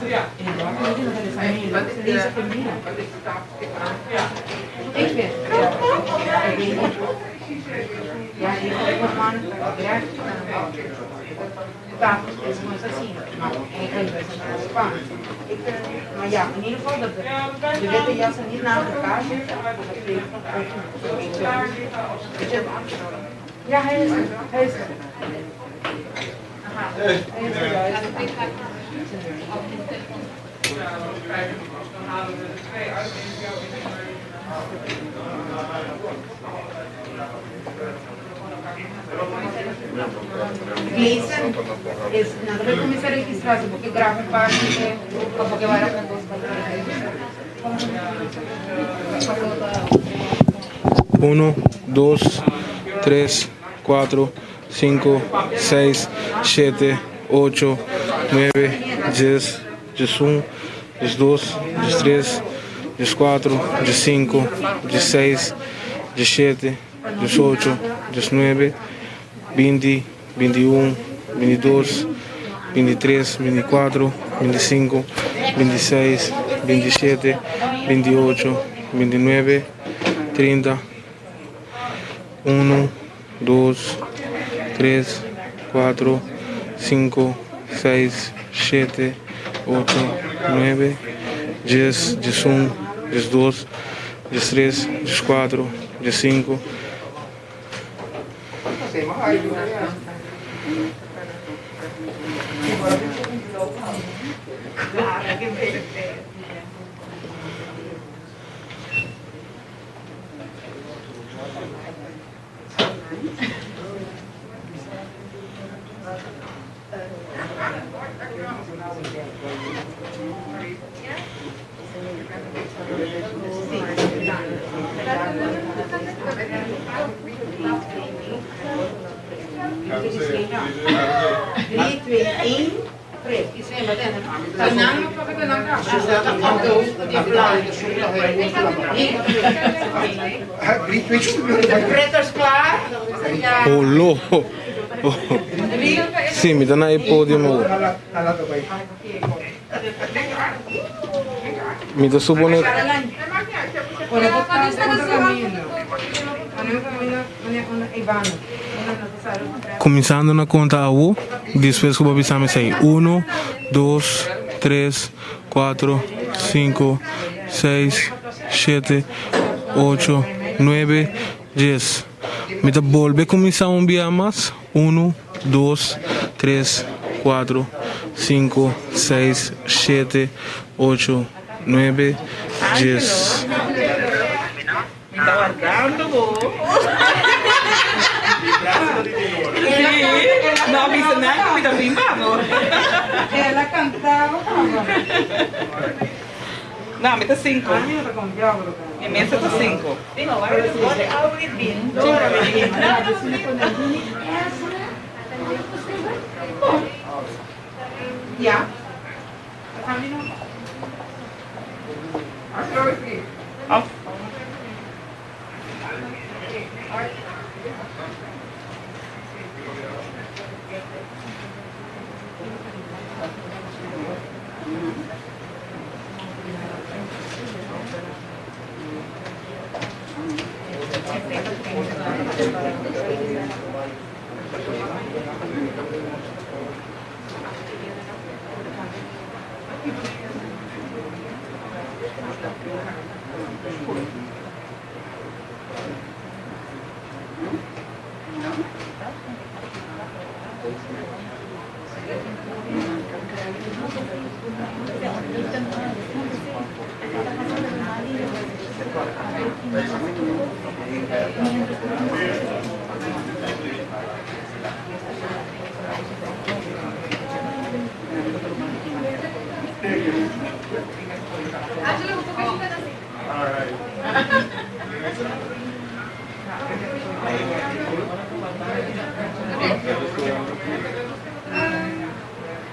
Ja, die man direct dat is gewoon zo zien. En ik ben spannend. Maar ja, in ieder geval dat de witte jassen niet naar elkaar zitten. Ja, hij is er. Hij is er. Gleason es nosotros comienza a registrarse porque graba parte como que vaya con dos Uno, dos, tres, cuatro, cinco, seis, siete, ocho, nueve, 10, 11, 12, 13, 14, 15, 16, 17, 18, 19, 20, 21, 22, 23, 24, 25, 26, 27, 28, 29, 30, 1, 2, 3, 4, 5, 6, 7, 8, 9, 10, 11, 12, 13, 14, 15. Olo. Sì, mi danno il podium. Mi da supone. Começando na conta a U, depois que o Babi Sami sai 1, 2, 3, 4, 5, 6, 7, 8, 9, 10. Me da volver começar dia mais 1, 2, 3, 4, 5, 6, 7, 8, 9, 10. Me está guardando vos. No avisa nada, me está brincando. Ela cantava. No, me está 5. Mi mesa está 5. Ja. Af.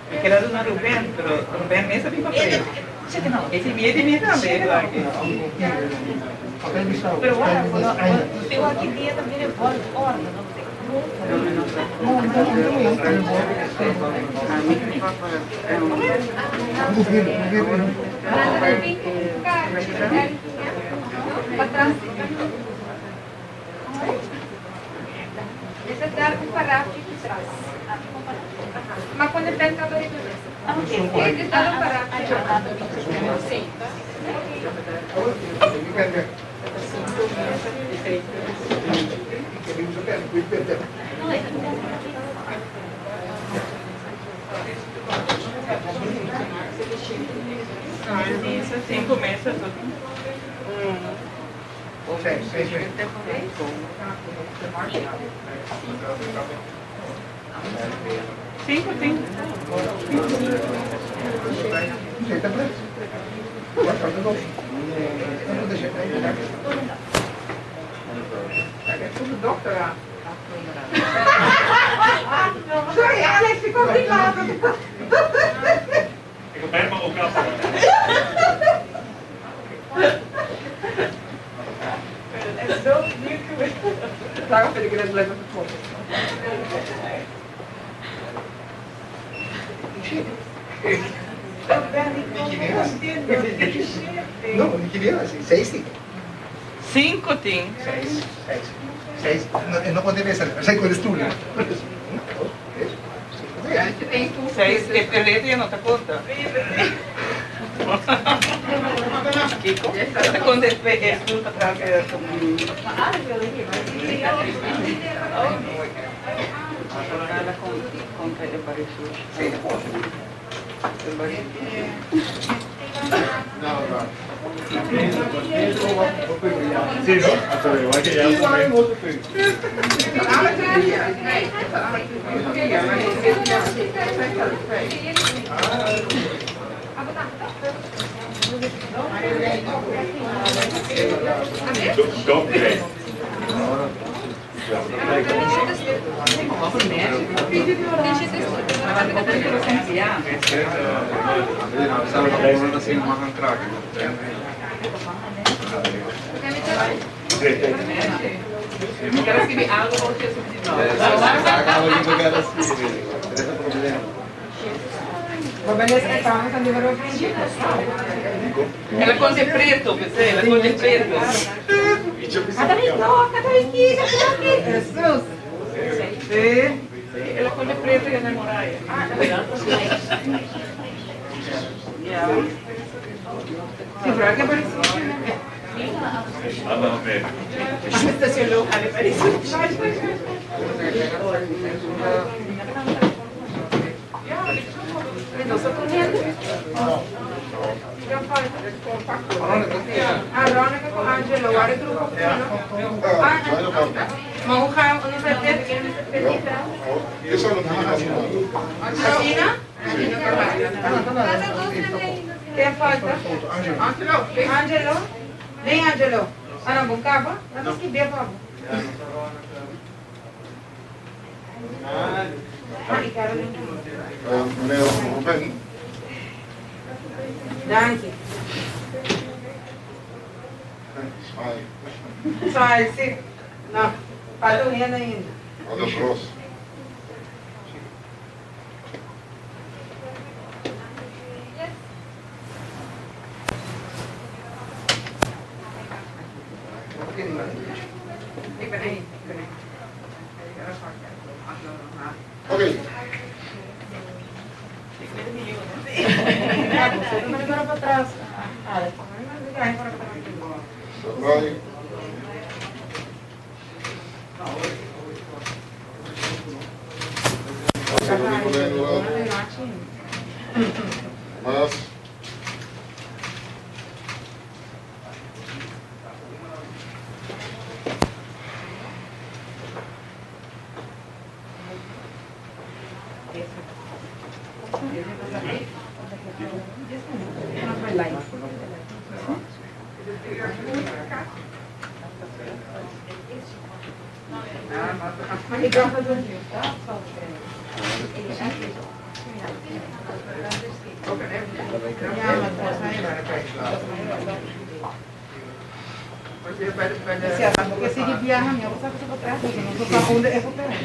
Me queda do Rubén, pero Rubén mesa vem pra frente. Esse meio também, claro. Pero bueno, tengo aquí día también el orden, no sé. Esse dá um parágrafo de trás. Mas quando ele entra dois vezes. Ele dá um parágrafo. Sim. Isso assim começa tudo. Cinco tem. É tudo doutorado. Sorry, Alex ficou brigado. Ik ben maar ook wel. É zo nieuw geweest. Daarom vind ik het leuk met de foto. Não, não queria assim, 6 sim. Cinco tem. 6. Não poderia ser, sei com estudo. Seis, que perrete não tá conta? Kiko? Tá conta é tudo para trás. Ela conta é parecido. Zie je nog? Sorry, wat je jij Stop. Assim, uma arrancada. Quero escrever algo ou ter subdivisão. Ela conta preto, pensei, ela conta preto. Jesus. Sim. Ela conta preto e a namorar. Sim, pra que apareceu? Allemaal mee. Estacionou, ali apareceu. Nossa, tô vendo. A Rônica com a Angela, o área do maar hoe gaan we onze dit? Isso não China? Quem falta? Angelo. Nem Angelo. Ana Bucaba? Vamos que bem, vamos. Meneer Ruben. Dank je. Sai, sim. Não, parou ainda. Olha o grosso. Ik ben één. Ok. Ik ben miljoen. Ja, você não vai agora para trás. Ah, vai para trás. Vai. Mas Mas ele gosta do Rio, tá? Porque se ele viaja, minha você vai para trás, não estou para onde é para trás.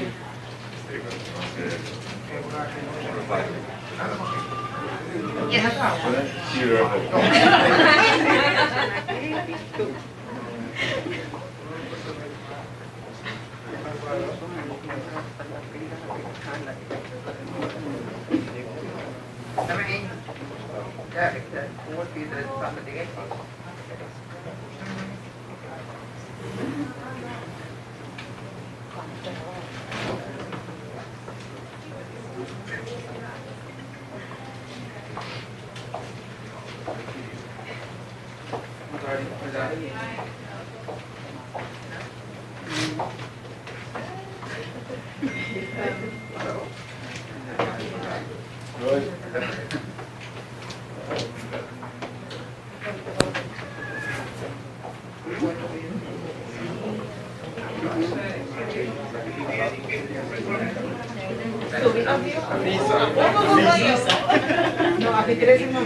No, aquí 13 no.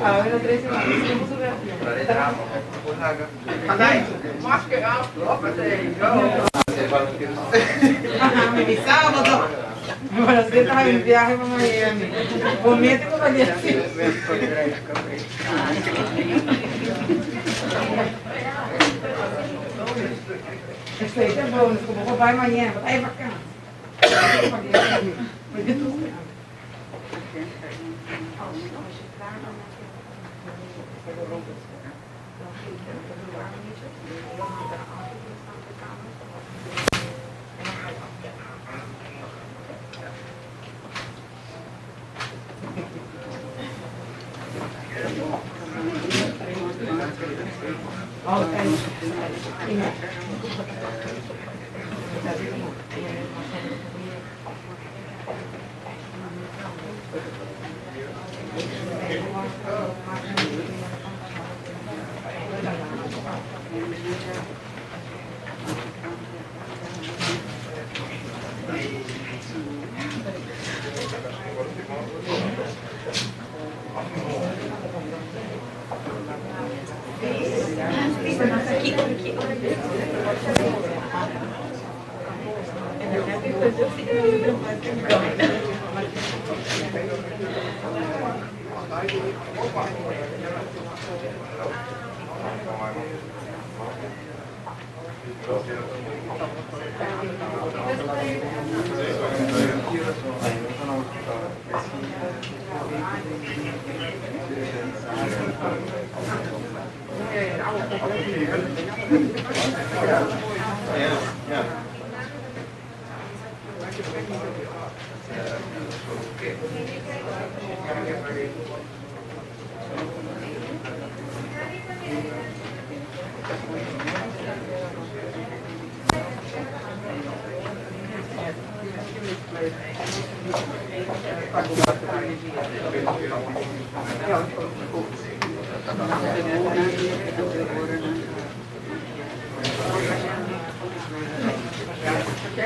Ah, bueno, 13 no. ¿Cómo sube aquí? Ajá, mi sábado. Bueno, si estás en viaje para Miami. Comiente con Miami. Este es el bonus, como papá de mañana. Ay, para acá.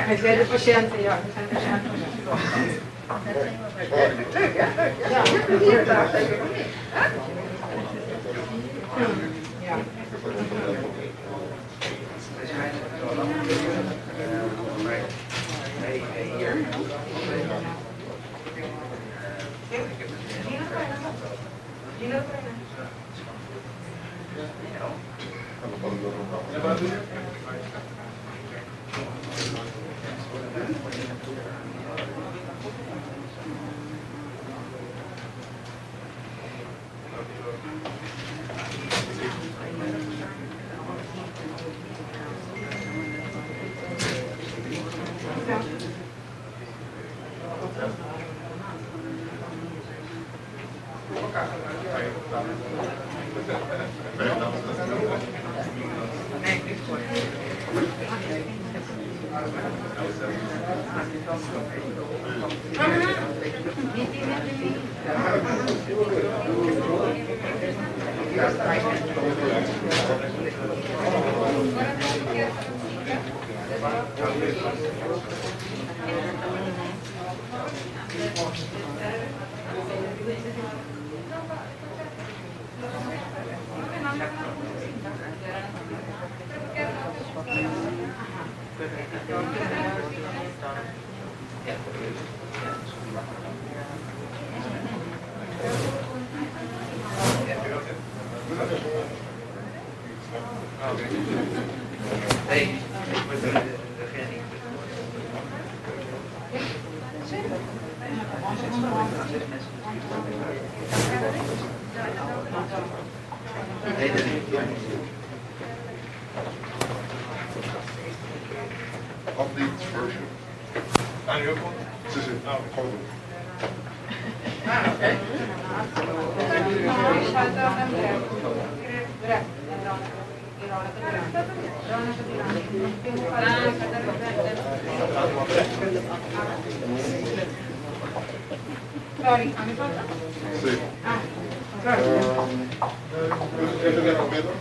Hij zei de patiënten, ja. Ja. Updates version. Ah, nu ook al? Ze zit, nou, gewoon doen. Sorry, a mi falta. Sí. ¿Quieres que nos metan?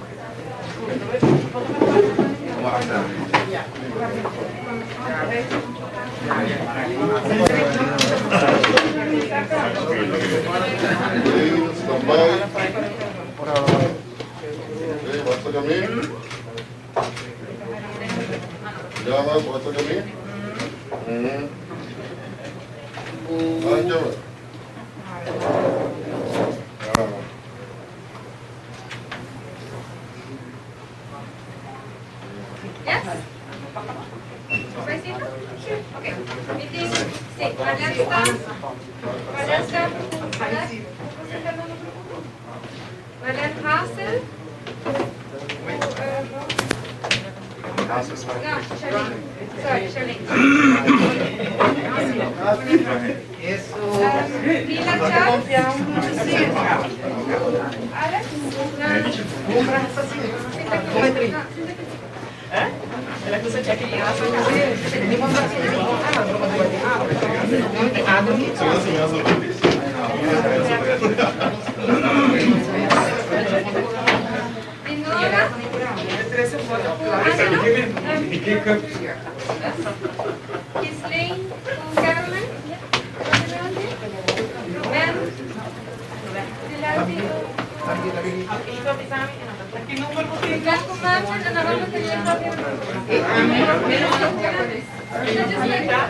Stand-by. Basta kami. Jalan, basta kami. Lanjut. Yes? Presito? Okay. Meeting 6. Marlene Hassel. No, Charlene. Sorry, Charlene. Lila Charles. Alex? Ela que você tinha que ligar, só que nem vamos assim. Dinora? Kisling Caroline? Ben? Dilati? Bigyan ko ma'am siya na naman sa iyo. Just like that.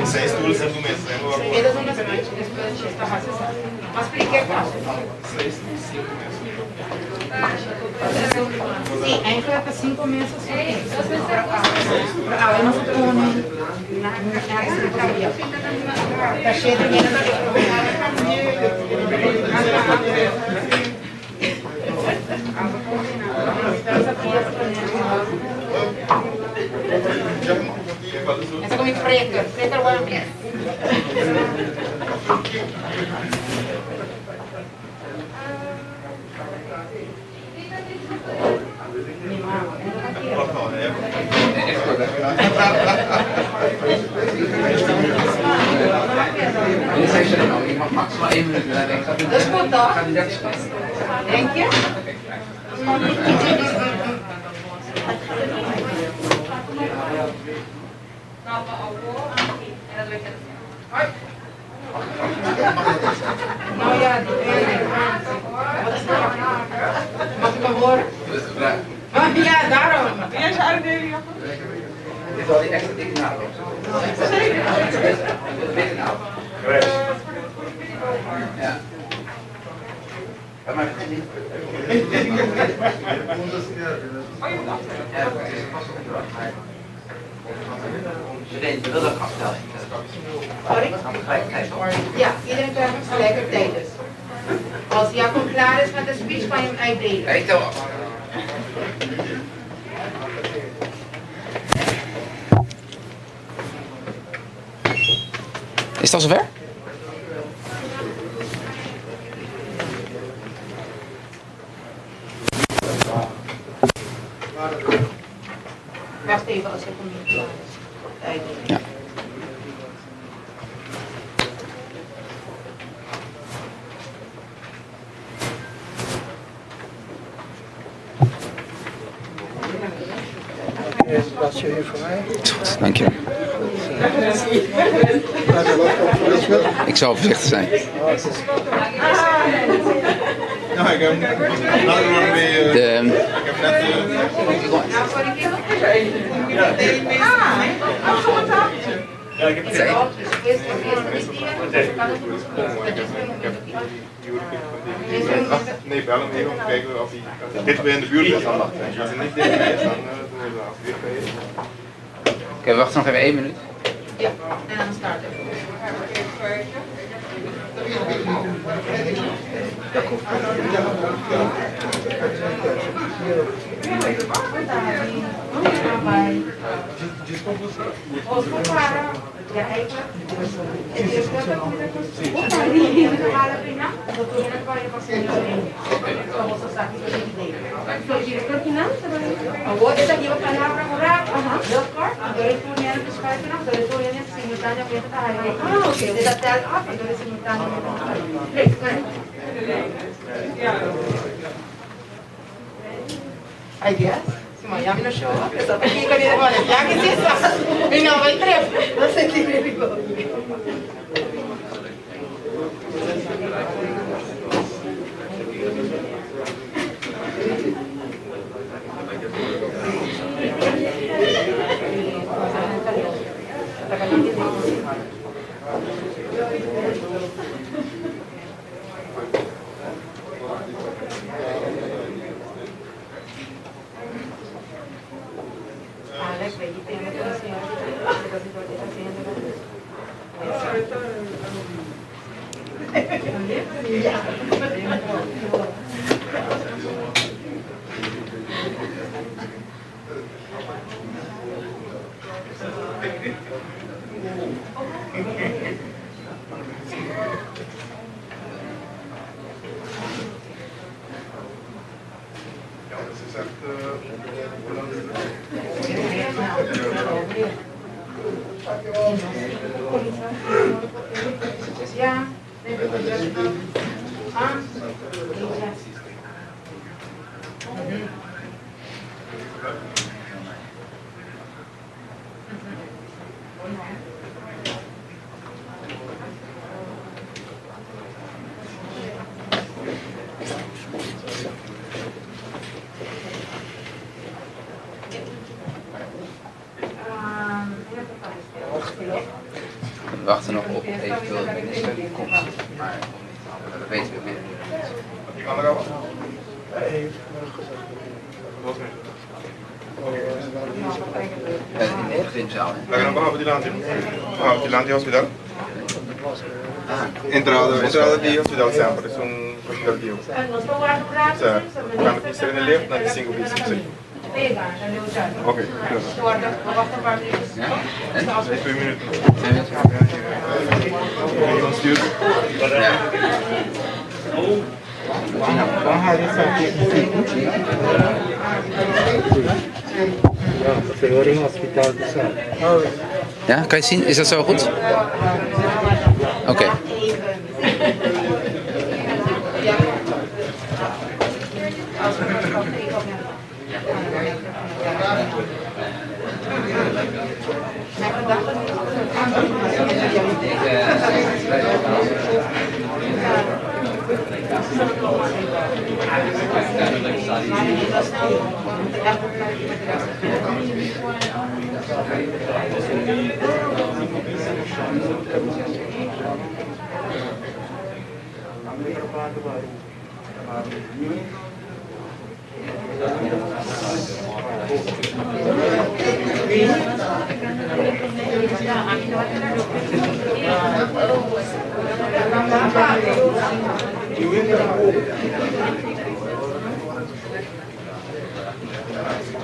Seis tudo sempre do mês, né? Eles vão nas frente, depois de estar raciocínio. Mas expliquei quase. 6, 5 meses. Sim, a gente vai para 5 meses. Ah, eu não estou na secretaria. Está cheio de essa comigo preta, preta one piece. Je mag maximaal 1 minuut zijn. Dat is goed toch? Denk je? Nou ja, die wat is dat? Mag ik hem horen? Ja, daarom. Jij is uitdelen, Jacob? Dit is al die extra dikke naam. Zeker. Dikke naam. Ja. Dat maakt het niet. We willen een afstelling. Sorry? Ja, iedereen krijgt het tegelijkertijd dus. Als Jacob klaar is met de speech, kan je hem uitdelen. Ik tel af. Is het al zover? Wacht even als je hem niet klaar is. Uitdelen. Ja. Dat is hier voor mij. Dank je. Ik zal voorzichtig zijn. Nou, ik heb net nee, bel hem even om te kijken of hij dit weer in de buurt is. Als hij niet dit is, dan doen we dat weer even. Oké, we wachten nog even 1 minuut. Ja, en dan starten we. Agora essa aqui vai falar para curar, deu corte, agora ele põe ela para os pais, não, agora ele põe ela simultaneamente para ele. Ah, ok. Ele até agora ele simultaneamente para ele. I guess. Se Miami não show up, eu só aqui que ele olha, já que se sabe, e não vai trepa, não sei se ele ficou. We wachten nog op eventueel de minister die komt, maar dat weten we weer. Die andere was? In de gymzaal. Lagi ng bahaw di lantin. Bahaw di lantin hospital. Entrada di hospital sempre, es un hospital dio. O sea, cuando quise en el lift, no 5 pisos. Oké, Ja? En? 2 minuten. Ja. Iemand stuurt. Ja. Ja, kan je het zien? Is dat zo goed? Oké.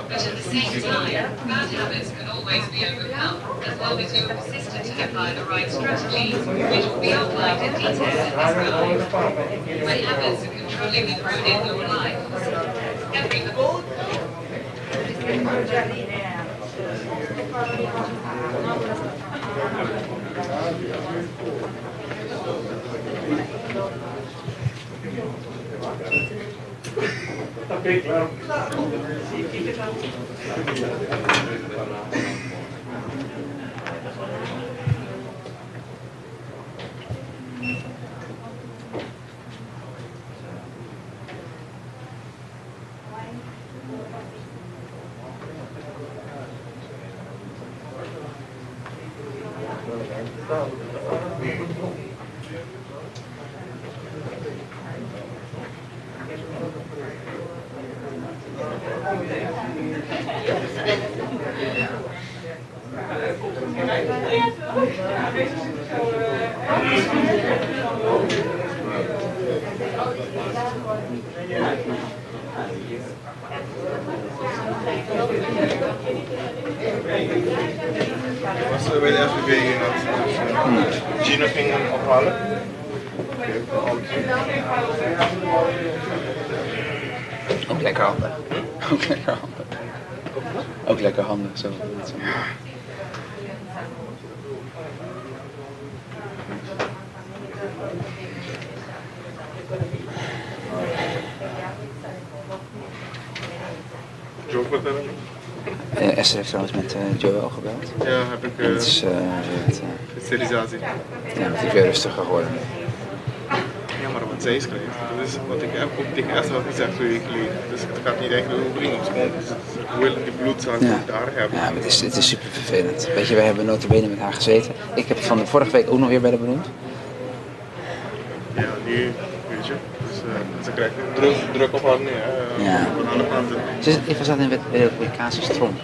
But at the same time, bad habits can always be overcome, as long as you're persistent and apply the right strategies, which will be outlined in detail in this guide. My habits are controlling the food in your life. Every Was bij de SVV in dat Gino ging hem ophalen. Ook lekker handen. Ook lekker handen. Ook lekker handen. Zo. Joe vertellen? Esther heeft trouwens met Joel gebeld. Ja, heb ik. Het is sterilisatie. ja, het is weer rustiger geworden. Ja, maar wat zij schreef, dat is wat ik heb ook tegen Esther had gezegd 2 weken geleden. Dus het gaat niet echt over iemand, gewoon wil die bloedzaak daar hebben. Ja, maar het is super vervelend. Weet je, wij hebben nota bene met haar gezeten. Ik heb van de vorige week ook nog weer bij haar benoemd. Ja, die, weet je, dus ze krijgt druk op haar neer. Ja. Van alle kanten. Ik was aan in de Casus Strom.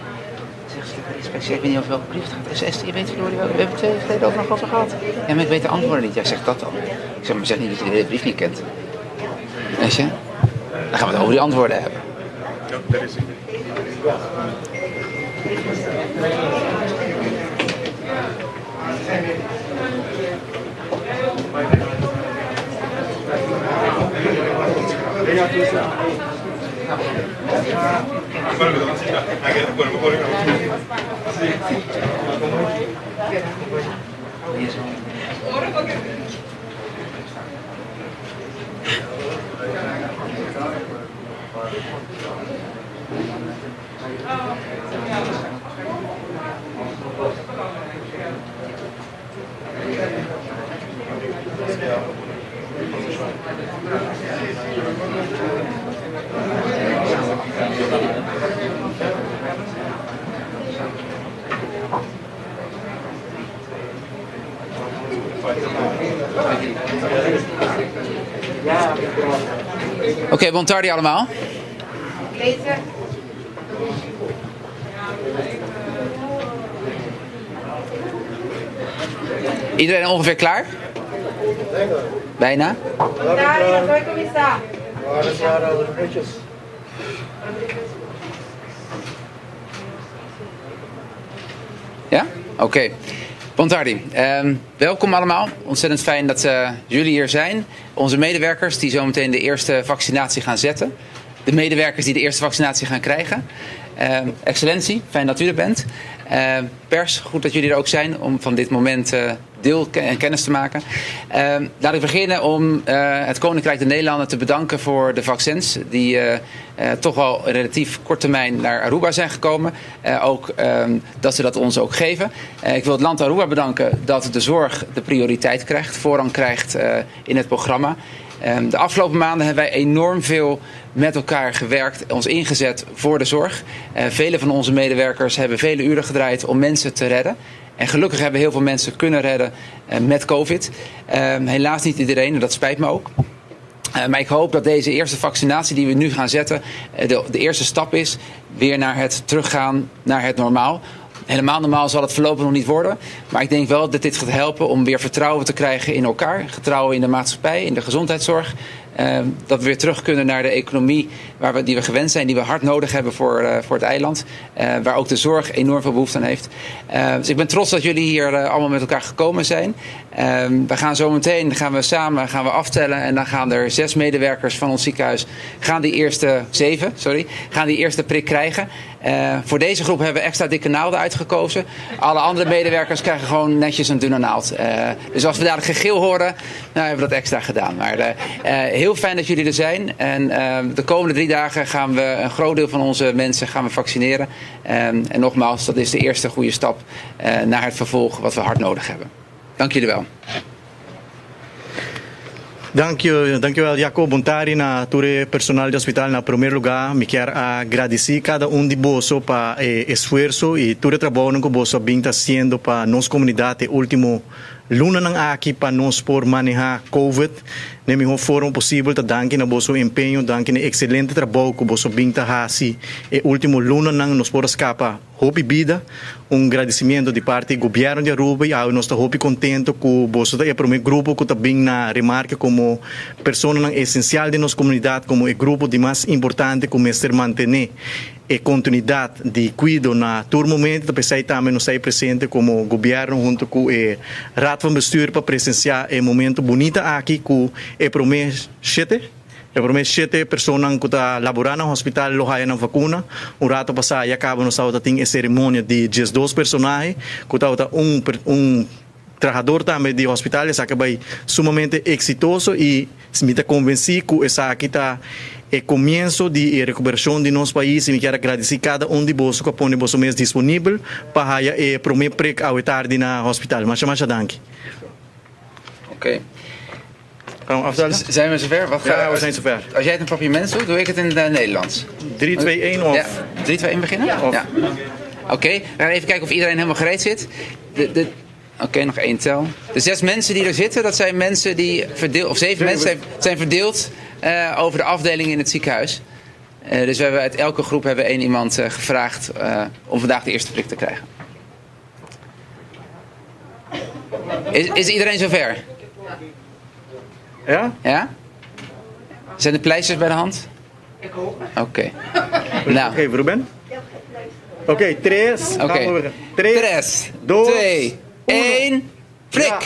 Ik weet niet of welke brief het gaat. Esther, je weet verdorie wel, we hebben 2 weken geleden ook nog over gehad. Ja, maar ik weet de antwoorden niet. Jij zegt dat dan. Ik zeg, maar zeg niet dat je de hele brief niet kent. Weet je? Dan gaan we het over die antwoorden hebben. Ja, daar is hij. Oké, bon tardi allemaal. Lezen. Iedereen ongeveer klaar? Bijna? Dari, dat hoor ik hem eens staan. Dat waren al de netjes. Ja? Oké. Bontardi, welkom allemaal. Ontzettend fijn dat jullie hier zijn. Onze medewerkers die zometeen de eerste vaccinatie gaan zetten. De medewerkers die de eerste vaccinatie gaan krijgen. Excellentie, fijn dat u er bent. Pers, goed dat jullie er ook zijn om van dit moment deel en kennis te maken. Laat ik beginnen om het Koninkrijk der Nederlanden te bedanken voor de vaccins die toch wel relatief kort termijn naar Aruba zijn gekomen. Ook dat ze dat ons ook geven. Ik wil het land Aruba bedanken dat de zorg de prioriteit krijgt, voorrang krijgt in het programma. De afgelopen maanden hebben wij enorm veel met elkaar gewerkt, ons ingezet voor de zorg. Vele van onze medewerkers hebben vele uren gedraaid om mensen te redden. En gelukkig hebben heel veel mensen kunnen redden met COVID. Helaas niet iedereen, en dat spijt me ook. Maar ik hoop dat deze eerste vaccinatie die we nu gaan zetten de eerste stap is weer naar het teruggaan naar het normaal. Helemaal normaal zal het voorlopig nog niet worden. Maar ik denk wel dat dit gaat helpen om weer vertrouwen te krijgen in elkaar. Vertrouwen in de maatschappij, in de gezondheidszorg. Dat we weer terug kunnen naar de economie die we gewend zijn. Die we hard nodig hebben voor het eiland. Waar ook de zorg enorm veel behoefte aan heeft. Dus ik ben trots dat jullie hier allemaal met elkaar gekomen zijn. We gaan zo meteen samen aftellen. En dan gaan er 6 medewerkers van ons ziekenhuis gaan die eerste prik krijgen. Voor deze groep hebben we extra dikke naalden uitgekozen. Alle andere medewerkers krijgen gewoon netjes een dunne naald. Dus als we dadelijk gegil horen, nou hebben we dat extra gedaan. Maar heel fijn dat jullie er zijn. En de komende 3 dagen gaan we een groot deel van onze mensen vaccineren. En nogmaals, dat is de eerste goede stap naar het vervolg wat we hard nodig hebben. Dank jullie wel. Dankjewel Jacob Bontari na todo personal do hospital. Na primeiro lugar, me quero agradecer cada de vosso para esforço e todo o trabalho que você está fazendo para nossa comunidade último luna ng aki para nós por manejar COVID na melhor forma possível. Tá danke na vosso empenho, danke na excelente trabalho que vosso binta hasi. E último luna ng nós por escapa hope vida. Agradecimento de parte do governo de Aruba e nós estamos hope contento que vosso é para o grupo que também na remarca como pessoa essencial de nossa comunidade, como o grupo de mais importante como é ser manter a continuidade de cuidado na todo momento, também também nós estamos presente como governo junto com o rato de bestuur para presenciar o momento bonito aqui que é para mim 7 pessoas que estão laborando no hospital lohaya ng vacuna. Rato passado, acaba nos auto tem a cerimônia de 12 personagens, que está trabalhador também de hospital, essa acaba sumamente exitoso e se me está convencido que essa aqui está o começo de recuperação de nosso país e me quero agradecer cada de vocês que põe vosso mês disponível para o primeiro prek ao tarde na hospital. Mas dank. Oké. Zijn we zover? Ja, we zijn zover. Als jij het een papiermens doet, doe ik het in het Nederlands. 3, 2, 1 of... Ja. 3, 2, 1 beginnen? Ja. Oké, we gaan even kijken of iedereen helemaal gereed zit. Oké, nog 1 tel. De 6 mensen die er zitten, dat zijn mensen die verdeeld... Of 7 mensen zijn verdeeld over de afdeling in het ziekenhuis. Dus we hebben uit elke groep hebben 1 iemand gevraagd om vandaag de eerste prik te krijgen. Is iedereen zover? Ja? Ja? Zijn de pleisters bij de hand? Ik hoop. Oké. Nou. Oké, Ruben? Oké, 3. Oké. 3, 2, 1, prik! Ja.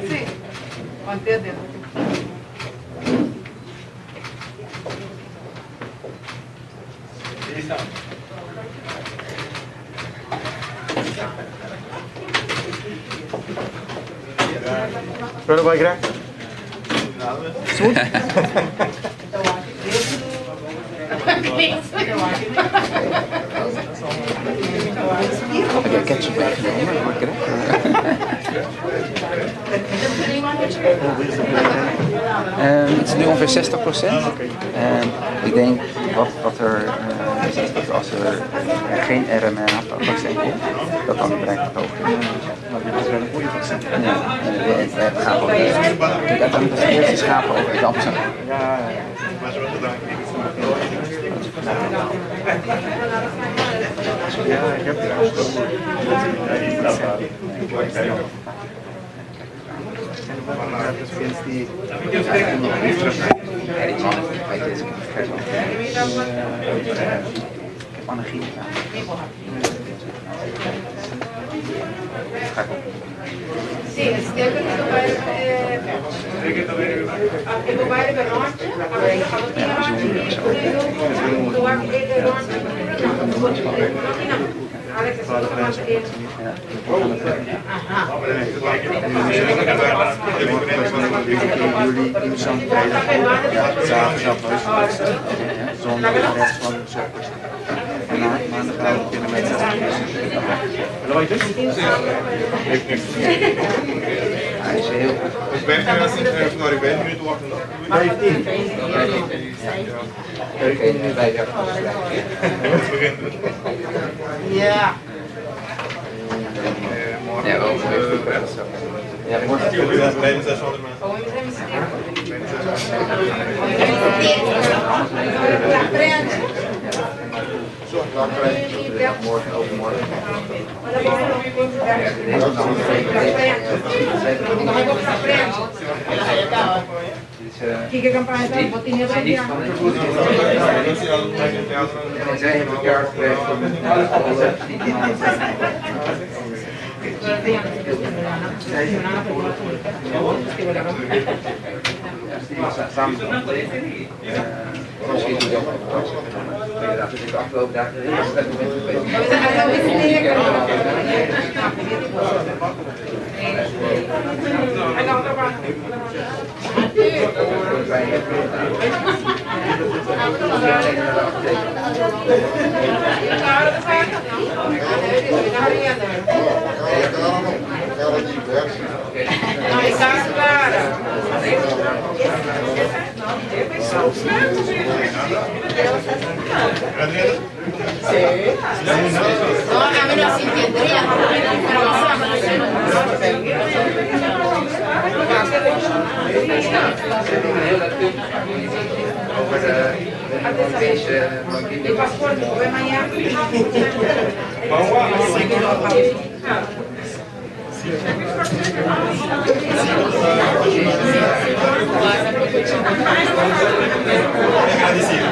Sí. Mantente. Spelen wij graag? Goed? Heb jij ketchup meegenomen? Lekker hè? Het is nu ongeveer 60%. Ik denk wat er is dat als er geen RMR-vaccin komt, dat dan de bereikbaarheid hoger is. Dat is wel een goede vaccin. Ja, het gaat ook. Kijk, uiteindelijk is het eerste schapen over de appelsap. Ja. Ja, ik heb het gehoord. Sí, es que Ik ben er 5 minuten wachten. 15. Ja. Ja, ook. Ja, morgen, overmorgen. ¿Qué campaña está? ¿Vos tenías que ir? Zij hebben elkaar gekregen samen. Misschien doe je ook inderdaad, dus ik de afgelopen dagen heel slecht met Adriana? No, a mí no así tendría, pero vamos Il passaporto dove Miami? Agradecido.